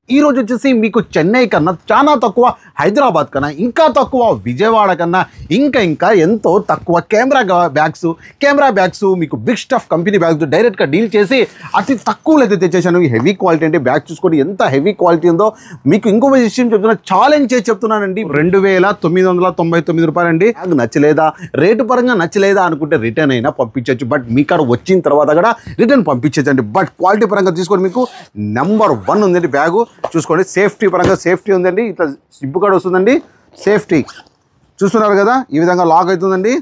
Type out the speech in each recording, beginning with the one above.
ఈ రోజు వచ్చేసి మీకు చెన్నై కన్నా చాలా తక్కువ, హైదరాబాద్ కన్నా ఇంకా తక్కువ, విజయవాడ కన్నా ఇంకా ఎంతో తక్కువ కెమెరా బ్యాగ్స్ మీకు బిగ్ స్టఫ్ కంపెనీ బ్యాగ్స్ డైరెక్ట్గా డీల్ చేసి అతి తక్కువలో అయితే తెచ్చేసాను. హెవీ క్వాలిటీ అంటే బ్యాగ్ చూసుకోండి ఎంత హెవీ క్వాలిటీ ఉందో. మీకు ఇంకో విషయం చెప్తున్నా, ఛాలెంజ్ చేసి చెప్తున్నానండి. 2999 రూపాయలండి. బ్యాగ్ నచ్చలేదా, రేటు పరంగా నచ్చలేదా అనుకుంటే రిటర్న్ అయినా పంపించవచ్చు. బట్ మీ కాడ వచ్చిన తర్వాత కూడా రిటర్న్ పంపించండి. బట్ క్వాలిటీ పరంగా తీసుకొని మీకు నెంబర్ 1 ఉందండి బ్యాగు. చూసుకోండి, సేఫ్టీ పరంగా సేఫ్టీ ఉందండి. ఇట్లా సిప్ కూడా వస్తుందండి. సేఫ్టీ చూస్తున్నారు కదా, ఈ విధంగా లాక్ అవుతుందండి.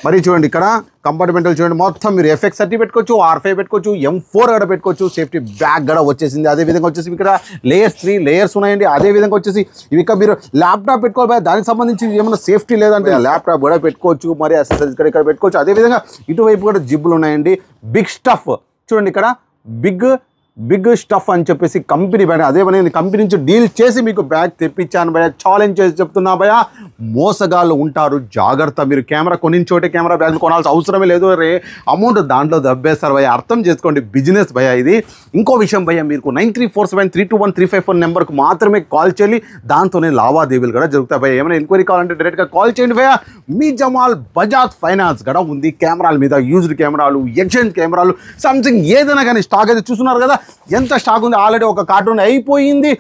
మరి చూడండి ఇక్కడ కంపార్ట్మెంటల్ చూడండి, మొత్తం మీరు FX30 పెట్టుకోవచ్చు, R5 పెట్టుకోవచ్చు, M4 కూడా పెట్టుకోవచ్చు. సేఫ్టీ బ్యాగ్ కూడా వచ్చేసింది. అదేవిధంగా వచ్చేసి ఇక్కడ లేయర్స్ 3 లేయర్స్ ఉన్నాయండి. అదేవిధంగా వచ్చేసి ఇవి మీరు ల్యాప్టాప్ పెట్టుకోవాలి, దానికి సంబంధించి ఏమైనా సేఫ్టీ లేదంటే ల్యాప్టాప్ కూడా పెట్టుకోవచ్చు. మరి అసెసరీస్ ఇక్కడ పెట్టుకోవచ్చు. అదేవిధంగా ఇటువైపు కూడా జిబ్బులు ఉన్నాయండి. బిగ్ స్టఫ్ చూడండి, ఇక్కడ బిగ్ స్టఫ్ అని చెప్పేసి కంపెనీ బ్యాగ్. అదే పని కంపెనీ నుంచి డీల్ చేసి మీకు బ్యాగ్ తెప్పించాను భయ. ఛాలెంజ్ చేసి చెప్తున్నా భయ, మోసగాళ్ళు ఉంటారు, జాగ్రత్త. మీరు కెమెరా కొనిన చోటే కెమెరా బ్యాగ్ కొనాల్సిన అవసరమే లేదు. అమౌంట్ దాంట్లో దబ్బేస్తారు భయ, అర్థం చేసుకోండి. బిజినెస్ భయ ఇది. ఇంకో విషయం భయ, మీకు 9347321354 నెంబర్కు మాత్రమే కాల్ చేయాలి. దాంతోనే లావాదేవీలు కూడా జరుగుతాయి భయ. ఏమైనా ఎంక్వైరీ కావాలంటే డైరెక్ట్గా కాల్ చేయండి భయ. మీ జమాల్ బజాజ్ ఫైనాన్స్ కూడా ఉంది. కెమెరాల మీద యూజ్డ్ కెమెరాలు, ఎక్స్చేంజ్ కెమెరాలు, సంథింగ్ ఏదైనా కానీ స్టాక్ అయితే చూస్తున్నారు కదా ఎంత స్టాక్ ఉంది. ఆల్రెడీ ఒక కార్టూన్ అయిపోయింది.